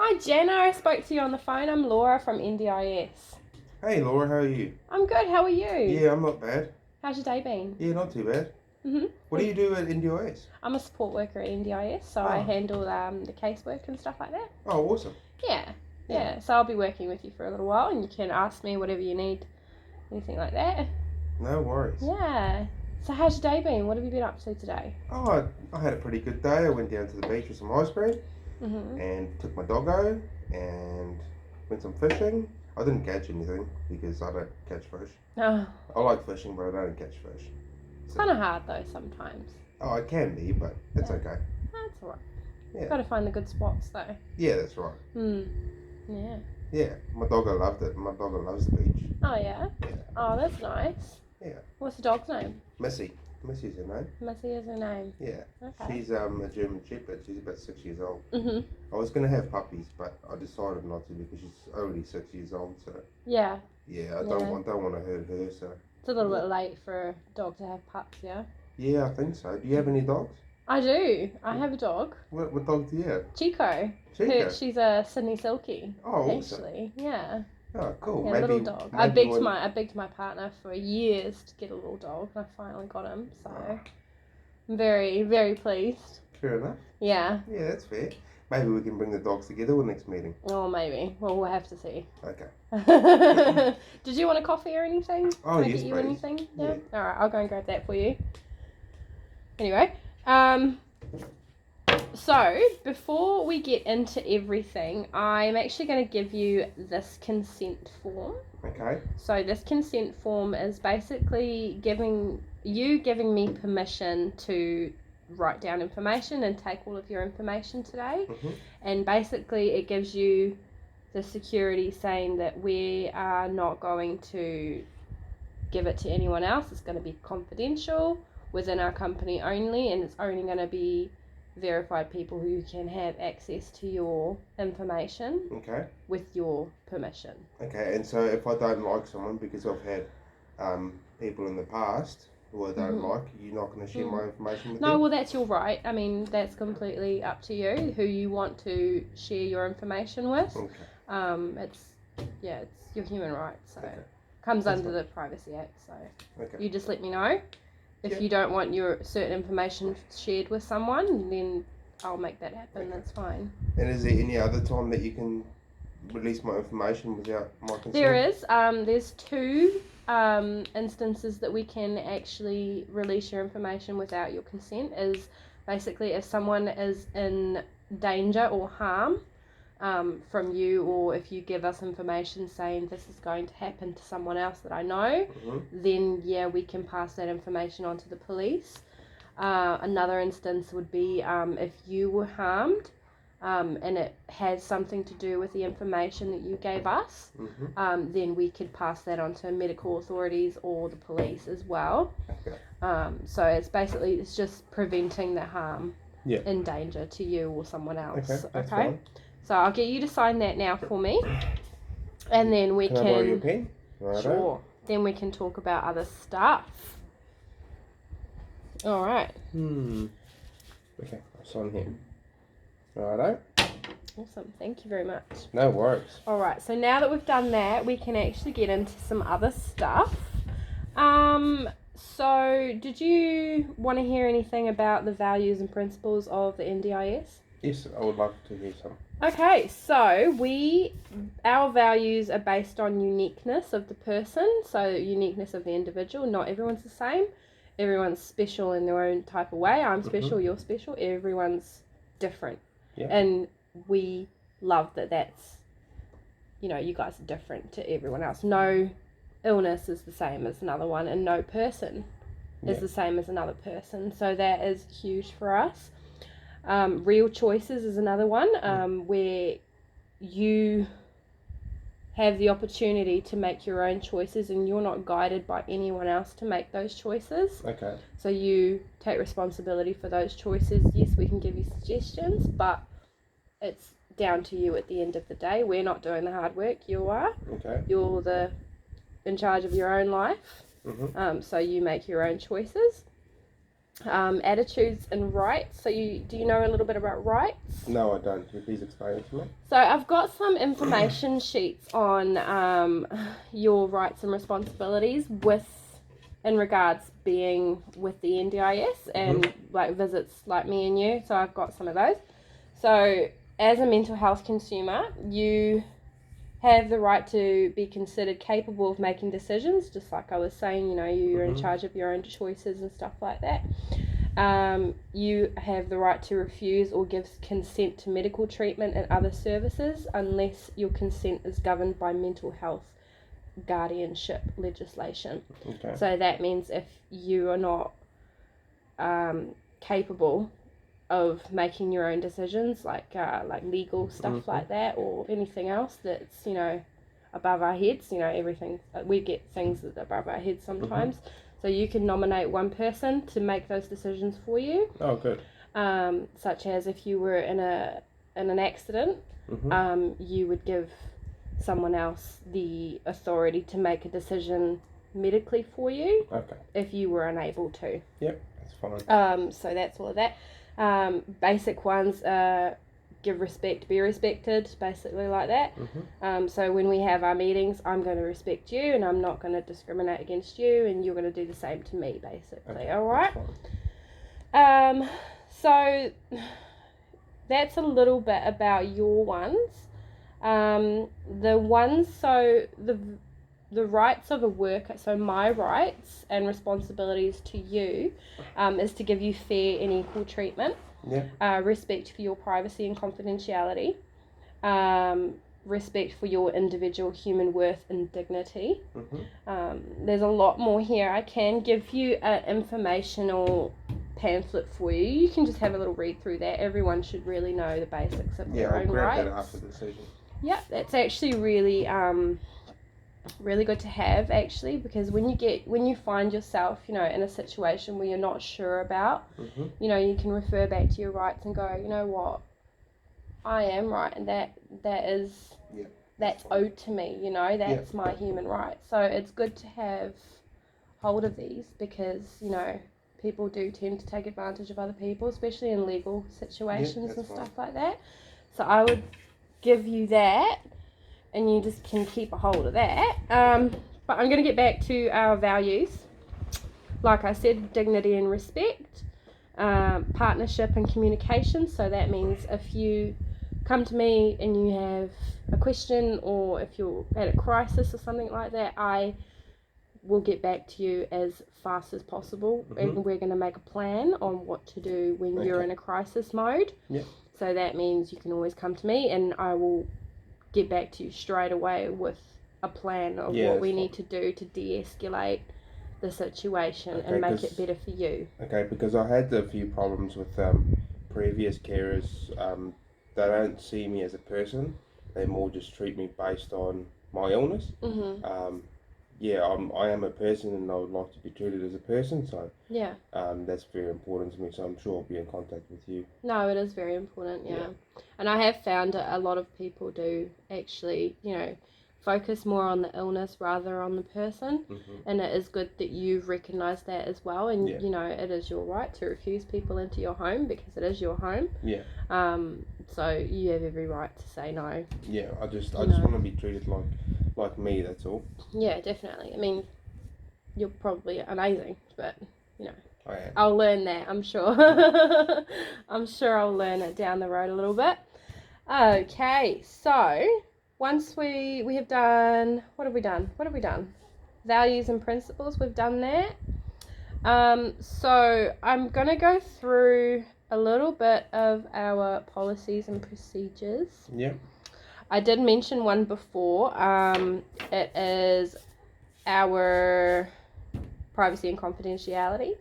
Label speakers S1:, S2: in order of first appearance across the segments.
S1: Hi Jenna, I spoke to you on the phone. I'm Laura from NDIS.
S2: Hey Laura, how are you?
S1: I'm good, how are you?
S2: Yeah, I'm not bad.
S1: How's your day been?
S2: Yeah, not too bad.
S1: hmm
S2: What do you do at NDIS?
S1: I'm a support worker at NDIS, so I
S2: Oh,
S1: handle the casework and stuff like that.
S2: oh, awesome.
S1: Yeah,
S2: Yeah.
S1: yeah. So I'll be working with you for a little while and you can ask me whatever you need, anything like that.
S2: No worries.
S1: Yeah. So how's your day been? What have you been up to today?
S2: Oh, I had a pretty good day. I went down to the beach with some ice cream
S1: hmm
S2: and took my doggo and went some fishing. I didn't catch anything because I don't catch fish.
S1: Oh,
S2: I like fishing, but I don't catch fish.
S1: it's
S2: So,
S1: kind of hard though sometimes.
S2: oh, it can be, but it's
S1: Yeah.
S2: okay.
S1: That's alright.
S2: Yeah.
S1: Got to find the good spots though.
S2: Yeah, that's right.
S1: Yeah.
S2: Yeah, my doggo loved it. My doggo loves the beach.
S1: Oh yeah.
S2: Yeah.
S1: Oh, that's nice.
S2: Yeah.
S1: What's the dog's name?
S2: Missy. Missy's her name.
S1: Missy is her name.
S2: Yeah.
S1: Okay.
S2: She's a German Shepherd. She's about 6 years old.
S1: Mhm.
S2: I was going to have puppies, but I decided not to because she's already 6 years old. So
S1: Yeah.
S2: yeah, I
S1: Yeah.
S2: don't want to hurt her. So
S1: It's a little bit late for a dog to have pups, yeah?
S2: yeah, I think so. Do you have any dogs?
S1: I do. I have a dog.
S2: What dog do you have?
S1: Chico.
S2: Chico.
S1: She's a Sydney Silkie.
S2: Oh, awesome.
S1: Actually. Yeah.
S2: Oh, cool.
S1: Yeah,
S2: Maybe
S1: little dog.
S2: maybe
S1: I begged my partner for years to get a little dog and I finally got him, so I'm very, very pleased.
S2: Fair enough.
S1: Yeah.
S2: Yeah, that's fair. Maybe we can bring the dogs together for next meeting.
S1: Or maybe. Well, we'll have to see.
S2: Okay.
S1: Did you want a coffee or anything?
S2: Oh,
S1: Can I
S2: yes,
S1: get you
S2: please.
S1: anything?
S2: Yeah.
S1: Alright, I'll go and grab that for you. Anyway, so before we get into everything, I'm actually going to give you this consent form.
S2: Okay.
S1: So this consent form is basically giving me permission to write down information and take all of your information today.
S2: Mm-hmm.
S1: And basically it gives you the security saying that we are not going to give it to anyone else. It's going to be confidential within our company only, and it's only going to be verified people who can have access to your information
S2: Okay.
S1: with your permission.
S2: Okay, and so if I don't like someone because I've had people in the past who I don't like, you're not going to share my information with them?
S1: No, well, that's your right. I mean, that's completely up to you who you want to share your information with.
S2: Okay.
S1: It's your human right, so
S2: Okay.
S1: comes
S2: That's
S1: under
S2: fine.
S1: the Privacy Act. So
S2: Okay.
S1: you just let me know if you don't want your certain information shared with someone, then I'll make that happen.
S2: Okay.
S1: That's fine.
S2: And is there any other time that you can release my information without my consent?
S1: There is. There's two instances that we can actually release your information without your consent. Is basically if someone is in danger or harm from you, or if you give us information saying this is going to happen to someone else that I know, then yeah, we can pass that information on to the police. Another instance would be if you were harmed and it has something to do with the information that you gave us, then we could pass that on to medical authorities or the police as well.
S2: Okay.
S1: So it's just preventing the harm
S2: Yeah.
S1: and danger to you or someone else.
S2: Okay, that's fine.
S1: So I'll get you to sign that now for me, and then we
S2: Can I borrow your pen? Righto.
S1: Sure. Then we can talk about other stuff. All right.
S2: Okay, I'll sign here. Righto.
S1: Awesome. Thank you very much.
S2: No worries.
S1: All right. So now that we've done that, we can actually get into some other stuff. So did you want to hear anything about the values and principles of the NDIS?
S2: Yes, I would love to hear some.
S1: Okay, so our values are based on uniqueness of the person, so uniqueness of the individual. Not everyone's the same. Everyone's special in their own type of way. I'm special, you're special. Everyone's different.
S2: Yeah.
S1: And we love that's, you guys are different to everyone else. No illness is the same as another one, and no person is the same as another person. So that is huge for us. Real choices is another one, where you have the opportunity to make your own choices and you're not guided by anyone else to make those choices.
S2: Okay.
S1: So you take responsibility for those choices. Yes, we can give you suggestions, but it's down to you at the end of the day. We're not doing the hard work, you are.
S2: Okay.
S1: You're in charge of your own life. So you make your own choices. attitudes and rights. So do you know a little bit about rights?
S2: No, I don't. Can you please explain it to me?
S1: So I've got some information sheets on your rights and responsibilities in regards being with the NDIS and like visits like me and you. So I've got some of those. So as a mental health consumer, you have the right to be considered capable of making decisions, just like I was saying, you're in charge of your own choices and stuff like that. You have the right to refuse or give consent to medical treatment and other services unless your consent is governed by mental health guardianship legislation.
S2: Okay.
S1: So that means if you are not capable of making your own decisions, like legal stuff like that, or anything else that's above our heads. Everything, we get things that are above our heads sometimes. So you can nominate one person to make those decisions for you.
S2: Oh, good.
S1: Such as if you were in an accident, you would give someone else the authority to make a decision medically for you.
S2: Okay.
S1: If you were unable to.
S2: Yep, that's fine.
S1: So that's all of that. Basic ones give respect, be respected, basically like that. So when we have our meetings, I'm going to respect you and I'm not going to discriminate against you, and you're going to do the same to me, basically.
S2: Okay,
S1: all right. So that's a little bit about your ones. The rights of a worker, so my rights and responsibilities to you is to give you fair and equal treatment, respect for your privacy and confidentiality, respect for your individual human worth and dignity. There's a lot more here. I can give you an informational pamphlet for you. You can just have a little read through that. Everyone should really know the basics of their own rights.
S2: Yeah, I'll grab that after the session.
S1: Yeah, that's actually really really good to have, actually, because when you find yourself in a situation where you're not sure about, you can refer back to your rights and go, you know what, I am right, and that's owed to me, that's my human right. So it's good to have hold of these, because people do tend to take advantage of other people, especially in legal situations and stuff like that. So I would give you that, and you just can keep a hold of that. But I'm going to get back to our values. Like I said, dignity and respect, partnership and communication. So that means if you come to me and you have a question, or if you're at a crisis or something like that, I will get back to you as fast as possible, and we're going to make a plan on what to do when you're in a crisis mode. So that means you can always come to me and I will get back to you straight away with a plan of what we need to do to de-escalate the situation and make it better for you.
S2: Okay, because I had a few problems with previous carers. They don't see me as a person. They more just treat me based on my illness. I am a person, and I would like to be treated as a person, so that's very important to me, so I'm sure I'll be in contact with you.
S1: No, it is very important, and I have found a lot of people do actually, focus more on the illness rather on the person, and it is good that you've recognised that as well, and it is your right to refuse people into your home, because it is your home. So you have every right to say no.
S2: I just want to be treated like me, that's all.
S1: Yeah, definitely. I mean, you're probably amazing, but
S2: I am.
S1: I'll learn that, I'm sure. I'm sure I'll learn it down the road a little bit. Okay, so once we have done, what have we done? Values and principles, we've done that. So I'm going to go through a little bit of our policies and procedures. I did mention one before. It is our privacy and confidentiality.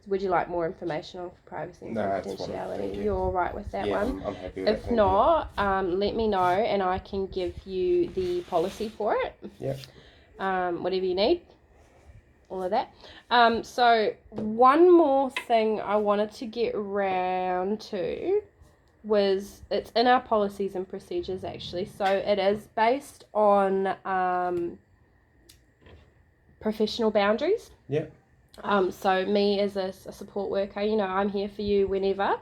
S1: Would you like more information on privacy and confidentiality? You're all right with that one?
S2: I'm happy with that.
S1: If not, let me know and I can give you the policy for it. Whatever you need. All of that. So one more thing I wanted to get around to was, it's in our policies and procedures actually. So it is based on professional boundaries. So me as a support worker, I'm here for you whenever,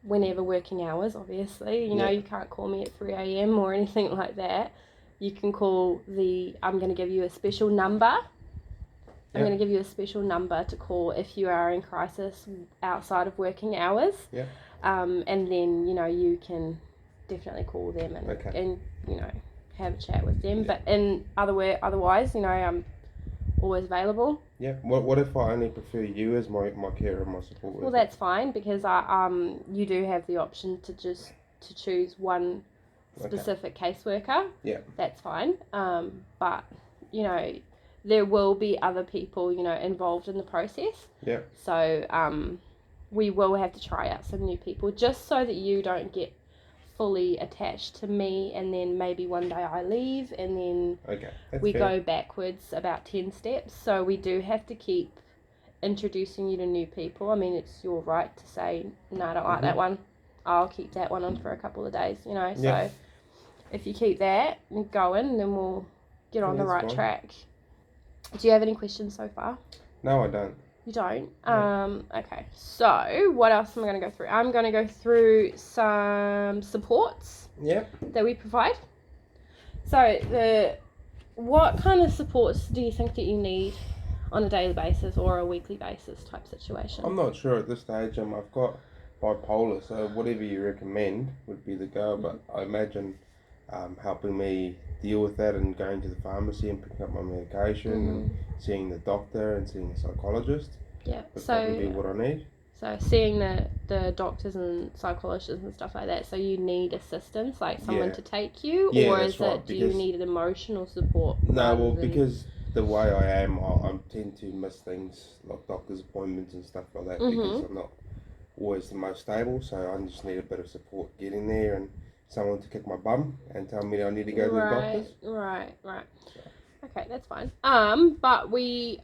S1: whenever working hours, obviously. You can't call me at 3 a.m. or anything like that. You can call I'm going to give you a special number. I'm going to give you a special number to call if you are in crisis outside of working hours.
S2: Yeah.
S1: And then, you can definitely call them and have a chat with them. Yeah. But otherwise, I'm always available.
S2: Yeah. What if I only prefer you as my carer and my support worker?
S1: Well, that's fine, because you do have the option to choose one specific caseworker.
S2: Yeah.
S1: That's fine. But there will be other people involved in the process.
S2: Yeah.
S1: So we will have to try out some new people, just so that you don't get fully attached to me, and then maybe one day I leave, and then we go backwards about 10 steps. So we do have to keep introducing you to new people. I mean, it's your right to say, no, I don't like that one. I'll keep that one on for a couple of days, So if you keep that going, then we'll get on the right track. Do you have any questions so far?
S2: No, I don't.
S1: You don't? No. Okay. So, what else am I going to go through? I'm going to go through some supports that we provide. So, what kind of supports do you think that you need on a daily basis or a weekly basis type situation?
S2: I'm not sure at this stage. I've got bipolar, so whatever you recommend would be the go, but I imagine helping me deal with that and going to the pharmacy and picking up my medication and seeing the doctor and seeing the psychologist.
S1: Yeah,
S2: would probably be what I need.
S1: So seeing the doctors and psychologists and stuff like that, so you need assistance, like someone to take you, or is it, do you need an emotional support?
S2: No, well, because the way I am, I tend to miss things like doctor's appointments and stuff like that, because I'm not always the most stable, so I just need a bit of support getting there and someone to kick my bum and tell me that I need to go to the doctors.
S1: Right. So. Okay, that's fine. But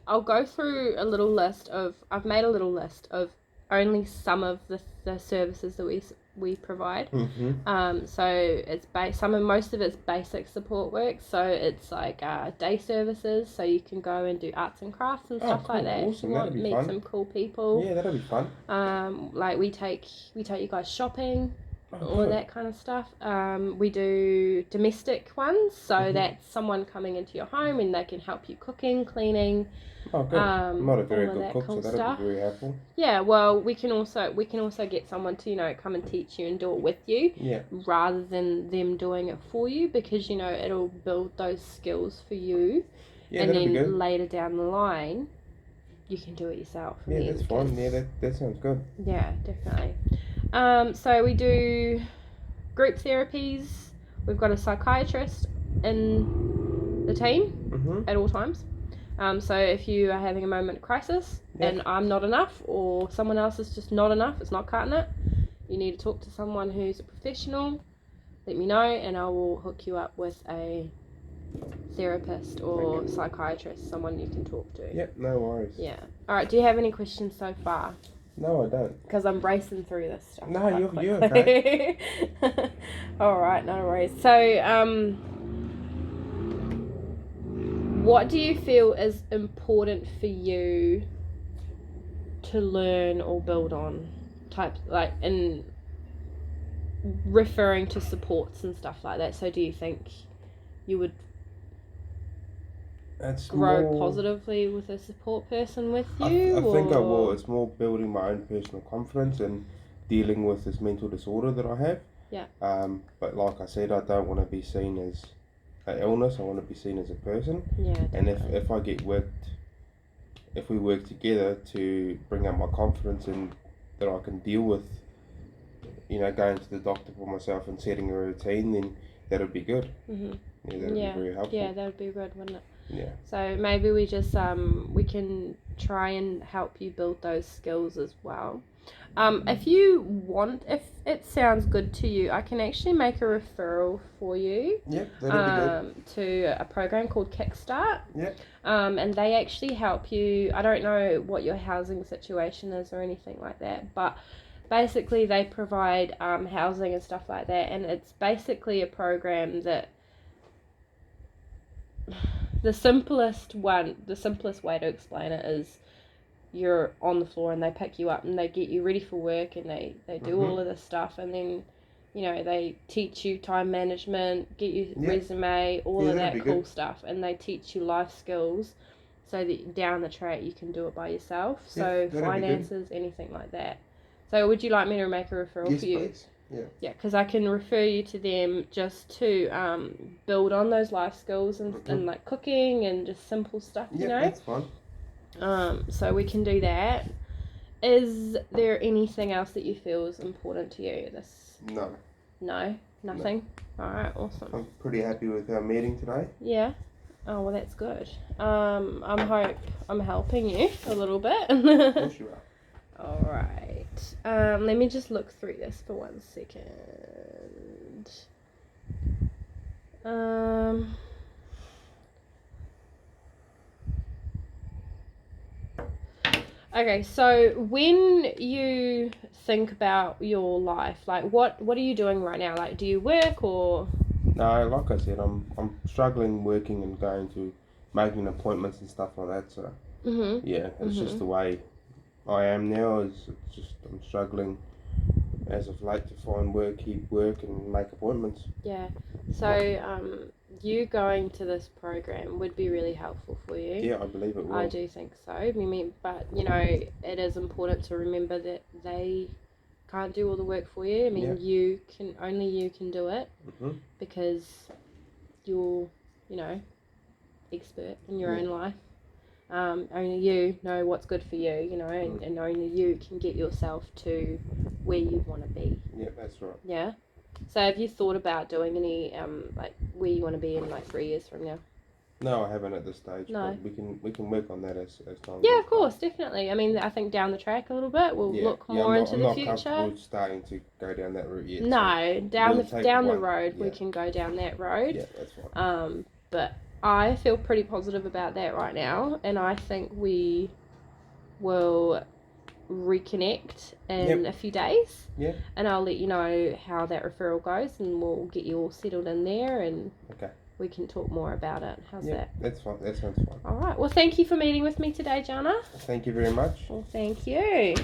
S1: I'll go through I've made a little list of only some of the services that we provide. So it's most of it's basic support work. So it's like day services, so you can go and do arts and crafts and stuff like that.
S2: Awesome.
S1: If you want to meet some cool people.
S2: Yeah, that'll be fun.
S1: Like we take you guys shopping. All of that kind of stuff. We do domestic ones, so that's someone coming into your home and they can help you cooking, cleaning.
S2: Oh, good. I'm not a very good cook, so that'll be very helpful.
S1: Yeah, well, we can also get someone to come and teach you and do it with you, rather than them doing it for you, because it'll build those skills for you, and then later down the line, you can do it yourself.
S2: Yeah, that's fine. Yeah, that sounds good.
S1: Yeah, definitely. So we do group therapies. We've got a psychiatrist in the team at all times. So if you are having a moment of crisis and I'm not enough, or someone else is just not enough, it's not cutting it, you need to talk to someone who's a professional, let me know, and I will hook you up with a therapist or psychiatrist, someone you can talk to.
S2: Yep, no worries.
S1: Yeah. Alright, do you have any questions so far?
S2: No, I don't.
S1: Because I'm racing through this stuff.
S2: No, you're okay.
S1: Alright, no worries. So, what do you feel is important for you to learn or build on? In referring to supports and stuff like that. So do you think you would grow positively with a support person with you?
S2: I think I will. It's more building my own personal confidence and dealing with this mental disorder that I have.
S1: Yeah.
S2: But like I said, I don't want to be seen as an illness. I want to be seen as a person.
S1: Yeah.
S2: And if we work together to bring up my confidence and that I can deal with, going to the doctor for myself and setting a routine, then that'll be good.
S1: Mm-hmm.
S2: Yeah, that'll be very helpful.
S1: Yeah, that would be good, wouldn't it?
S2: Yeah.
S1: So maybe we just we can try and help you build those skills as well. If you want, if it sounds good to you, I can actually make a referral for you.
S2: Yep, that'll be good.
S1: To a program called Kickstart.
S2: Yep.
S1: And they actually help you. I don't know what your housing situation is or anything like that, but basically they provide housing and stuff like that, and it's basically a program that the simplest way to explain it is you're on the floor and they pick you up and they get you ready for work and they do all of this stuff, and then they teach you time management, get you resume, all of that cool stuff, and they teach you life skills so that down the track you can do it by yourself. So finances, anything like that. So would you like me to make a referral for you?
S2: Yes, please.
S1: Yeah, because I can refer you to them just to build on those life skills and like cooking and just simple stuff,
S2: that's fine.
S1: So we can do that. Is there anything else that you feel is important to you? No, nothing. No. All right, awesome.
S2: I'm pretty happy with our meeting today.
S1: Yeah. Oh well, that's good. I'm helping you a little bit.
S2: Of course you are.
S1: All right. Let me just look through this for 1 second. Okay, so when you think about your life, like what are you doing right now? Like, do you work or?
S2: No, like I said, I'm struggling working and going to making appointments and stuff like that. So it's just the way I am now. It's just I'm struggling as of late to find work, keep work, and make appointments.
S1: Yeah. So you going to this program would be really helpful for you.
S2: Yeah, I believe it will.
S1: I do think so. But it is important to remember that they can't do all the work for you. Only you can do it because you're, expert in your own life. Only you know what's good for you, and only you can get yourself to where you want to be.
S2: Yeah, that's right.
S1: Yeah. So have you thought about doing any like where you want to be in like 3 years from now?
S2: No, I haven't at this stage.
S1: No.
S2: But we can work on that as time.
S1: Yeah, of course, definitely. I think down the track a little bit we'll look more into the future. I'm not comfortable starting
S2: to go down that route yet.
S1: No, down the road we can go down that road.
S2: Yeah, that's fine.
S1: But I feel pretty positive about that right now, and I think we will reconnect in a few days.
S2: Yeah.
S1: And I'll let you know how that referral goes, and we'll get you all settled in there, and we can talk more about it. How's that?
S2: That's fine. That sounds fine.
S1: All right. Well, thank you for meeting with me today, Jana.
S2: Thank you very much.
S1: Well, thank you.